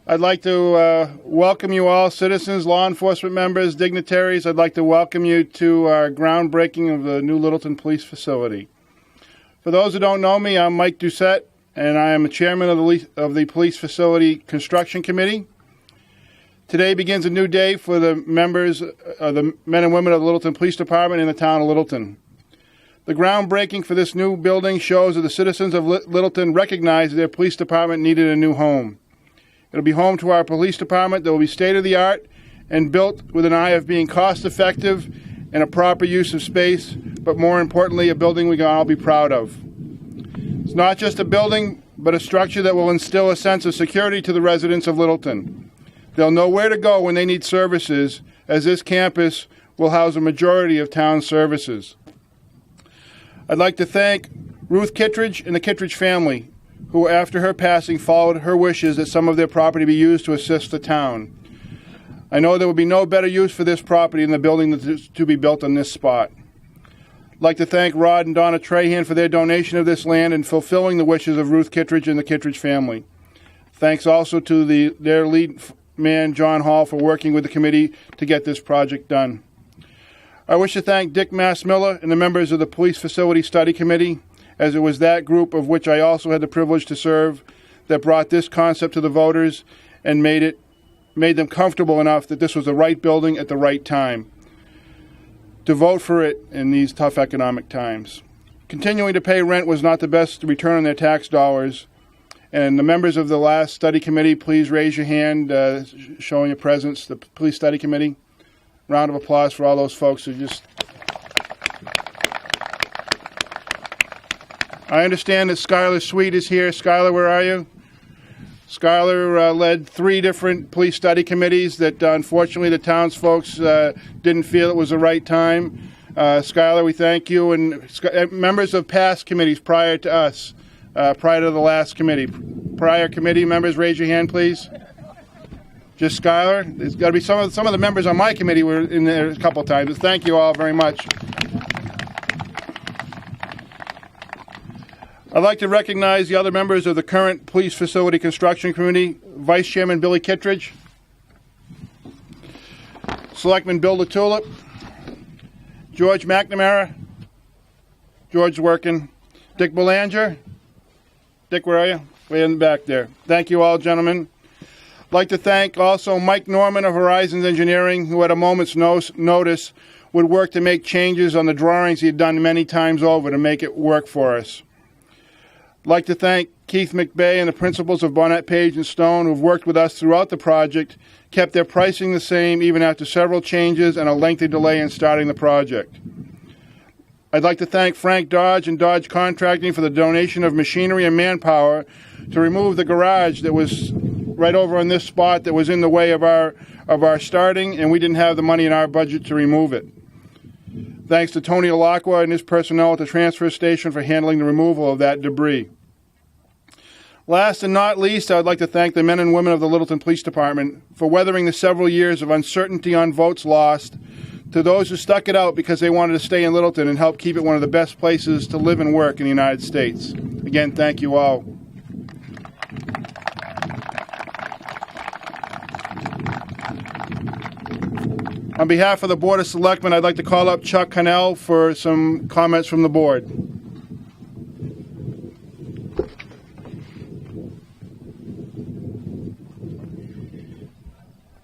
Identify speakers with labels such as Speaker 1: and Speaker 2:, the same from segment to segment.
Speaker 1: I'd like to welcome you all, citizens, law enforcement members, dignitaries. I'd like to welcome you to our groundbreaking of the new Littleton Police Facility. For those who don't know me, I'm Mike Doucette, and I am the chairman of the Police Facility Construction Committee. Today begins a new day for the members, the men and women of the Littleton Police Department in the town of Littleton. The groundbreaking for this new building shows that the citizens of Littleton recognize that their police department needed a new home. It'll be home to our police department that will be state-of-the-art and built with an eye of being cost-effective and a proper use of space, but more importantly, a building we can all be proud of. It's not just a building, but a structure that will instill a sense of security to the residents of Littleton. They'll know where to go when they need services, as this campus will house a majority of town services. I'd like to thank Ruth Kittredge and the Kittredge family, who after her passing followed her wishes that some of their property be used to assist the town. I know there will be no better use for this property than the building that is to be built on this spot. I'd like to thank Rod and Donna Trahan for their donation of this land and fulfilling the wishes of Ruth Kittredge and the Kittredge family. Thanks also to their lead man, John Hall, for working with the committee to get this project done. I wish to thank Dick Mass-Miller and the members of the Police Facility Study Committee, as it was that group of which I also had the privilege to serve that brought this concept to the voters and made them comfortable enough that this was the right building at the right time to vote for it in these tough economic times. Continuing to pay rent was not the best return on their tax dollars, and the members of the last study committee, please raise your hand, showing your presence, the Police Study Committee. Round of applause for all those folks who just... I understand that Skylar Sweet is here. Skylar, where are you? Skylar led 3 different police study committees that unfortunately the townsfolk didn't feel it was the right time. Skylar, we thank you. And members of past committees prior to us, prior to the last committee. Prior committee members, raise your hand, please. Just Skylar? There's got to be some of the members on my committee were in there a couple times. Thank you all very much. I'd like to recognize the other members of the current Police Facility Construction Committee. Vice Chairman Billy Kittredge, Selectman Bill LaTulip, George McNamara, George's working, Dick Belanger. Dick, where are you? Way in the back there. Thank you all, gentlemen. I'd like to thank also Mike Norman of Horizons Engineering, who at a moment's notice would work to make changes on the drawings he had done many times over to make it work for us. I'd like to thank Keith McBay and the principals of Bonnet, Page & Stone, who have worked with us throughout the project, kept their pricing the same even after several changes and a lengthy delay in starting the project. I'd like to thank Frank Dodge and Dodge Contracting for the donation of machinery and manpower to remove the garage that was right over on this spot that was in the way of our starting, and we didn't have the money in our budget to remove it. Thanks to Tony Alacqua and his personnel at the transfer station for handling the removal of that debris. Last and not least, I would like to thank the men and women of the Littleton Police Department for weathering the several years of uncertainty on votes lost, to those who stuck it out because they wanted to stay in Littleton and help keep it one of the best places to live and work in the United States. Again, thank you all. On behalf of the Board of Selectmen, I'd like to call up Chuck Connell for some comments from the board.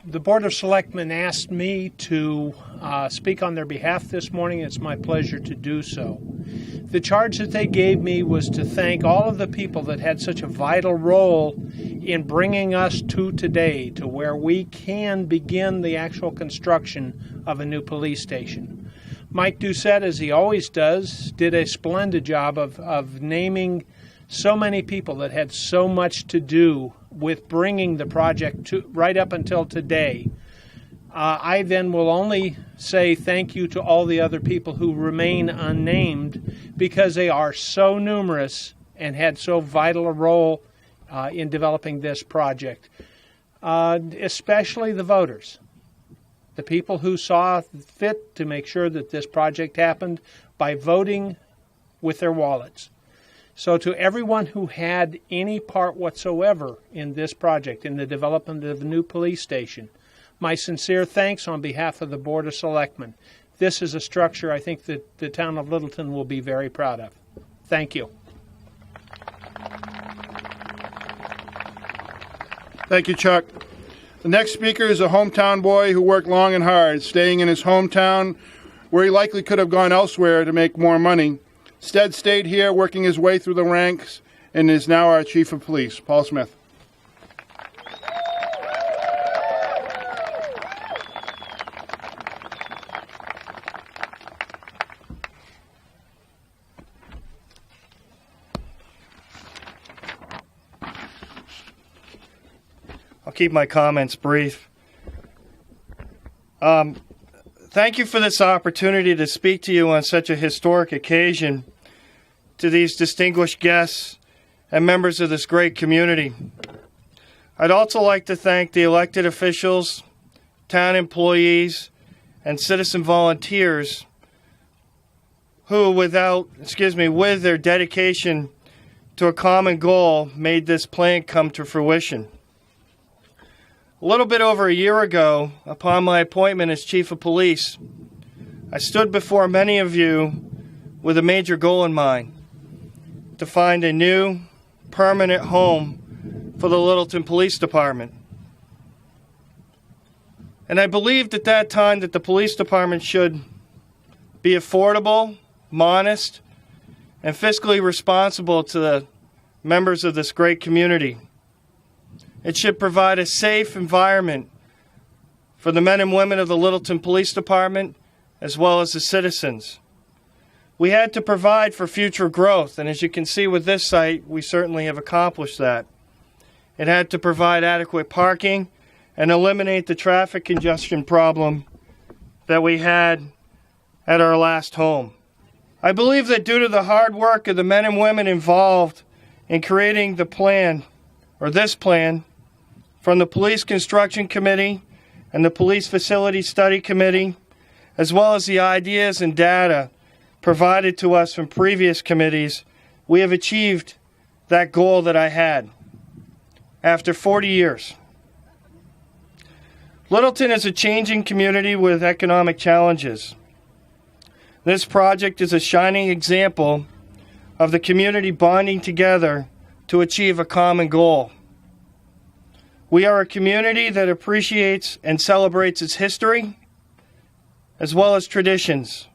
Speaker 2: The Board of Selectmen asked me to speak on their behalf this morning. It's my pleasure to do so. The charge that they gave me was to thank all of the people that had such a vital role in bringing us to today, to where we can begin the actual construction of a new police station. Mike Doucette, as he always does, did a splendid job of naming so many people that had so much to do with bringing the project to right up until today. I then will only say thank you to all the other people who remain unnamed, because they are so numerous and had so vital a role in developing this project, especially the voters, the people who saw fit to make sure that this project happened by voting with their wallets. So to everyone who had any part whatsoever in this project, in the development of the new police station, my sincere thanks on behalf of the Board of Selectmen. This is a structure I think that the town of Littleton will be very proud of. Thank you.
Speaker 1: Thank you, Chuck. The next speaker is a hometown boy who worked long and hard, staying in his hometown where he likely could have gone elsewhere to make more money. Instead, stayed here, working his way through the ranks, and is now our Chief of Police, Paul Smith.
Speaker 3: I'll keep my comments brief. Thank you for this opportunity to speak to you on such a historic occasion, to these distinguished guests and members of this great community. I'd also like to thank the elected officials, town employees, and citizen volunteers who, with their dedication to a common goal, made this plan come to fruition. A little bit over a year ago, upon my appointment as Chief of Police, I stood before many of you with a major goal in mind: to find a new, permanent home for the Littleton Police Department. And I believed at that time that the police department should be affordable, modest, and fiscally responsible to the members of this great community. It should provide a safe environment for the men and women of the Littleton Police Department, as well as the citizens. We had to provide for future growth, and as you can see with this site, we certainly have accomplished that. It had to provide adequate parking and eliminate the traffic congestion problem that we had at our last home. I believe that due to the hard work of the men and women involved in creating the plan, or this plan, from the Police Construction Committee and the Police Facility Study Committee, as well as the ideas and data provided to us from previous committees, we have achieved that goal that I had after 40 years. Littleton is a changing community with economic challenges. This project is a shining example of the community bonding together to achieve a common goal. We are a community that appreciates and celebrates its history as well as traditions,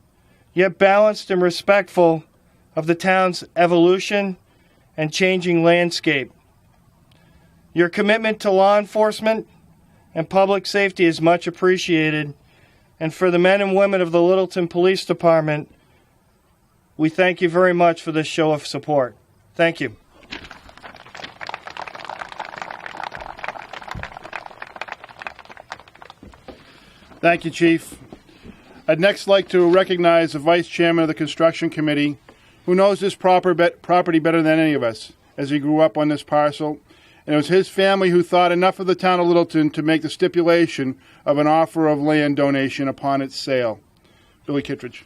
Speaker 3: yet balanced and respectful of the town's evolution and changing landscape. Your commitment to law enforcement and public safety is much appreciated, and for the men and women of the Littleton Police Department, we thank you very much for this show of support. Thank you.
Speaker 1: Thank you, Chief. I'd next like to recognize the Vice Chairman of the Construction Committee, who knows this property better than any of us, as he grew up on this parcel. And it was his family who thought enough of the town of Littleton to make the stipulation of an offer of land donation upon its sale. Billy Kittredge.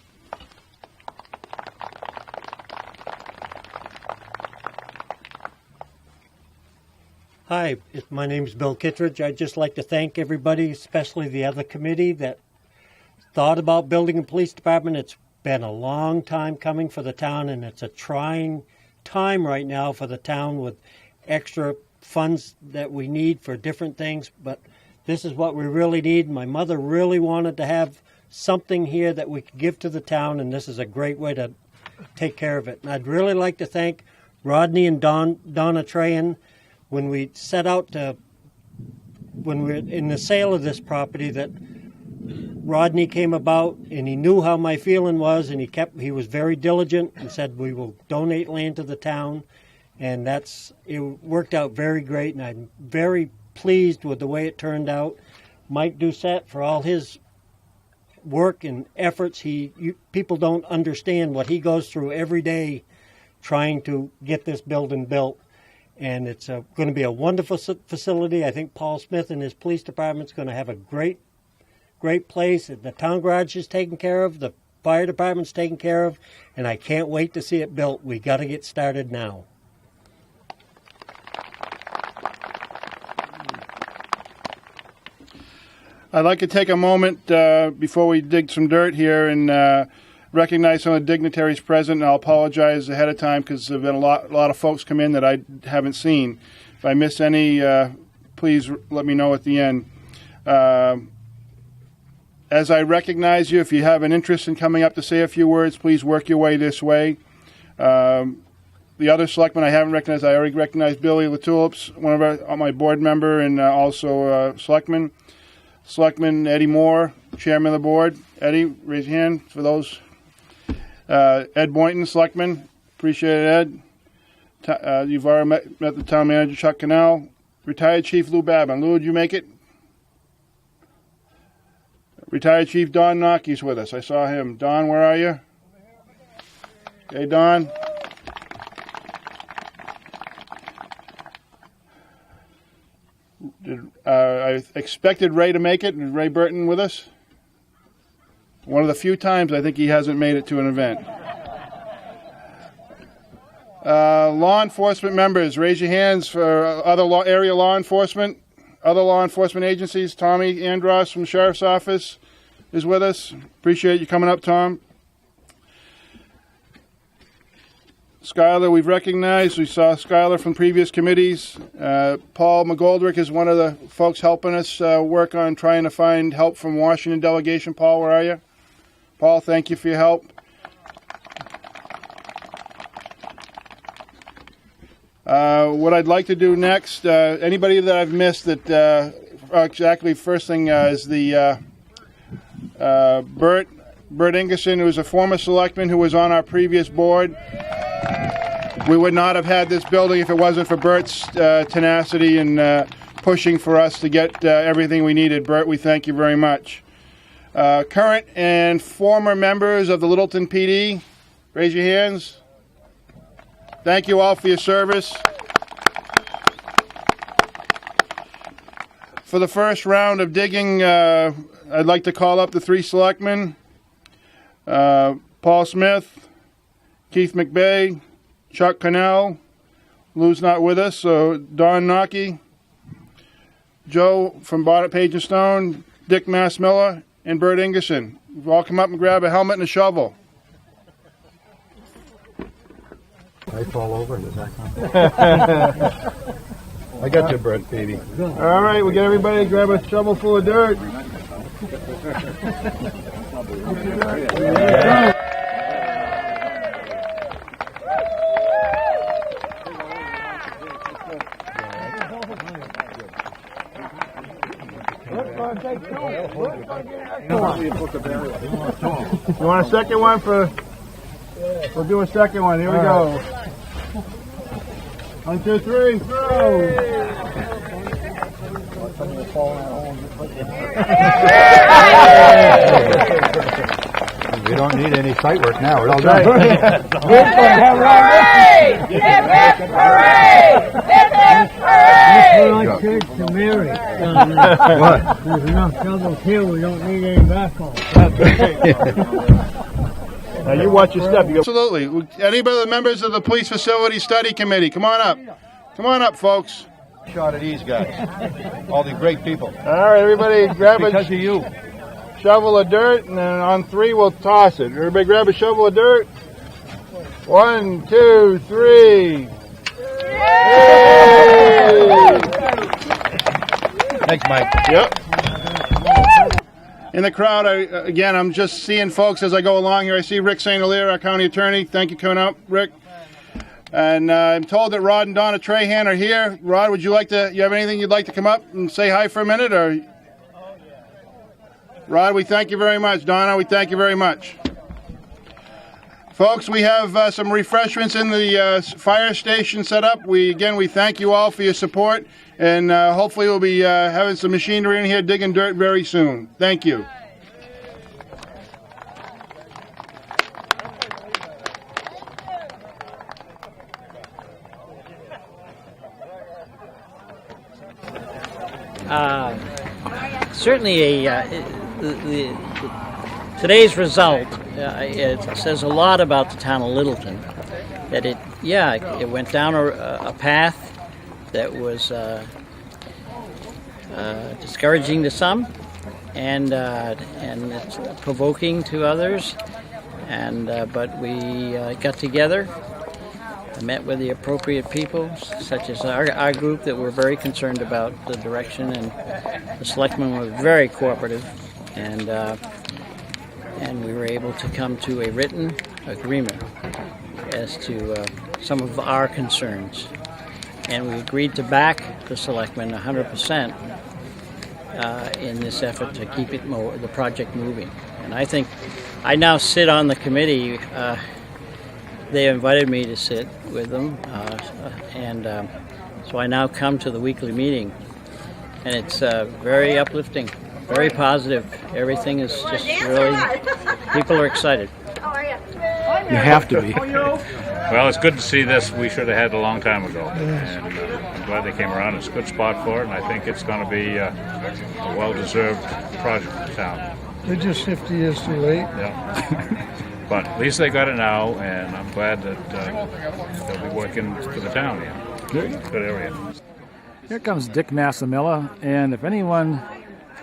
Speaker 4: Hi, my name is Bill Kittredge. I'd just like to thank everybody, especially the other committee that thought about building a police department. It's been a long time coming for the town, and it's a trying time right now for the town with extra funds that we need for different things, but this is what we really need. My mother really wanted to have something here that we could give to the town, and this is a great way to take care of it. And I'd really like to thank Rodney and Donna Trahan. When we set out to, when we were in the sale of this property, that Rodney came about and he knew how my feeling was, and he was very diligent and said we will donate land to the town, and it worked out very great, and I'm very pleased with the way it turned out. Mike Doucette, for all his work and efforts, people don't understand what he goes through every day trying to get this building built. And it's going to be a wonderful facility. I think Paul Smith and his police department is going to have a great place. The town garage is taken care of. The fire department's taken care of, and I can't wait to see it built. We got to get started now.
Speaker 1: I'd like to take a moment before we dig some dirt here and recognize some of the dignitaries present. And I'll apologize ahead of time because there have been a lot of folks come in that I haven't seen. If I miss any, please let me know at the end. As I recognize you, if you have an interest in coming up to say a few words, please work your way this way. The other selectmen I haven't recognized, I already recognized Billy Latulips, one of my board member, and also selectman. Selectman Eddie Moore, chairman of the board. Eddie, raise your hand for those. Ed Boynton, selectman. Appreciate it, Ed. You've already met the town manager, Chuck Cannell. Retired Chief Lou Babin. Lou, did you make it? Retired Chief Don Nocky's with us. I saw him. Don, where are you? Hey, Don. I expected Ray to make it. Is Ray Burton with us? One of the few times I think he hasn't made it to an event. Law enforcement members, raise your hands for other area law enforcement, other law enforcement agencies. Tommy Andros from the Sheriff's Office is with us. Appreciate you coming up, Tom. Skylar, we've recognized. We saw Skylar from previous committees. Paul McGoldrick is one of the folks helping us work on trying to find help from Washington delegation. Paul, where are you? Paul, thank you for your help. What I'd like to do next, anybody that I've missed that, exactly first thing is the Bert Ingerson, who was a former selectman who was on our previous board. We would not have had this building if it wasn't for Bert's tenacity and pushing for us to get everything we needed. Bert, we thank you very much. Current and former members of the Littleton PD, raise your hands. Thank you all for your service. For the first round of digging, I'd like to call up the three selectmen. Paul Smith, Keith McBay, Chuck Cannell. Lou's not with us, so Don Nocky, Joe from Bonnet Page and Stone, Dick Massmiller, and Bert Ingerson. You've all come up and grab a helmet and a shovel.
Speaker 5: I fall over. Does that count? I got your Bert, baby.
Speaker 1: All right, we get everybody to grab a shovel full of dirt. You want a second one for? We'll do a second one. Here we go. 1, 2, 3, throw!
Speaker 5: We don't need any site work now. We're all
Speaker 1: done.
Speaker 5: Hooray!
Speaker 6: Hooray! Hooray!
Speaker 7: Like kids to Mary.
Speaker 5: What?
Speaker 7: There's enough shovels here, we don't need any backhoe.
Speaker 1: Now you watch your step. Absolutely. Anybody the members of the Police Facility Study Committee, come on up. Come on up, folks.
Speaker 5: Shot of these guys. All the great people.
Speaker 1: All right, everybody grab
Speaker 5: Because of you.
Speaker 1: shovel of dirt, and then on 3 we'll toss it. Everybody grab a shovel of dirt. 1, 2, 3. Yay!
Speaker 5: Thanks, Mike.
Speaker 1: Yep. In the crowd, I'm just seeing folks as I go along here. I see Rick St. Hilaire, our county attorney. Thank you for coming up, Rick. And I'm told that Rod and Donna Trahan are here. Rod, would you have anything you'd like to come up and say hi for a minute? Or Rod, we thank you very much. Donna, we thank you very much. Folks, we have some refreshments in the fire station set up. We thank you all for your support, and hopefully we'll be having some machinery in here digging dirt very soon. Thank you.
Speaker 8: Certainly Today's result, it says a lot about the town of Littleton. That it went down a path that was discouraging to some, and it's provoking to others. But we got together, met with the appropriate people, such as our group that were very concerned about the direction, and the selectmen were very cooperative, and we were able to come to a written agreement as to some of our concerns. And we agreed to back the selectmen 100% in this effort to keep the project moving. And I think I now sit on the committee. They invited me to sit with them, so I now come to the weekly meeting, and it's very uplifting, very positive. Everything is just really, people are excited.
Speaker 9: You have to be.
Speaker 10: Well, it's good to see this. We should have had it a long time ago, and I'm glad they came around. It's a good spot for it, and I think it's going to be a well-deserved project for the town.
Speaker 7: They're just 50 years too late.
Speaker 10: Yeah. But at least they got it now, and I'm glad that they'll be working for the town here. Good area.
Speaker 9: Here comes Dick Massimilla, and if anyone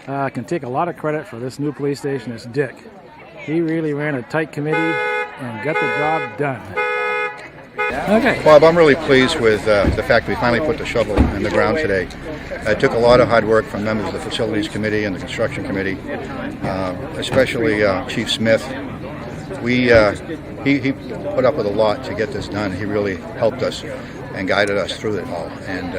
Speaker 9: can take a lot of credit for this new police station, it's Dick. He really ran a tight committee and got the job done. Okay.
Speaker 5: Bob, I'm really pleased with the fact we finally put the shovel in the ground today. It took a lot of hard work from members of the Facilities Committee and the Construction Committee, especially Chief Smith. He put up with a lot to get this done. He really helped us and guided us through it all. And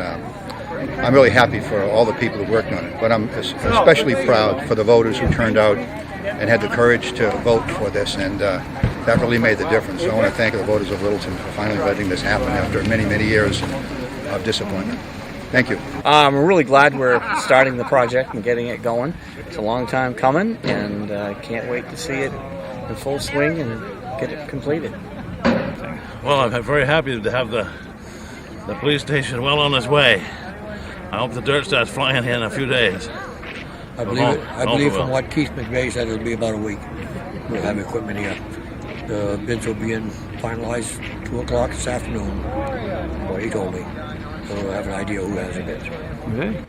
Speaker 5: I'm really happy for all the people who worked on it. But I'm especially proud for the voters who turned out and had the courage to vote for this. And that really made the difference. So I want to thank the voters of Littleton for finally letting this happen after many, many years of disappointment. Thank you.
Speaker 11: I'm really glad we're starting the project and getting it going. It's a long time coming, and can't wait to see it in full swing and get it completed.
Speaker 12: Well, I'm very happy to have the police station well on its way. I hope the dirt starts flying here in a few days.
Speaker 13: I believe from what Keith McVeigh said, it'll be about a week. We'll have equipment here. The bids will be finalized 2 o'clock this afternoon, what he told me. So we'll have an idea who has the bids.
Speaker 9: Okay.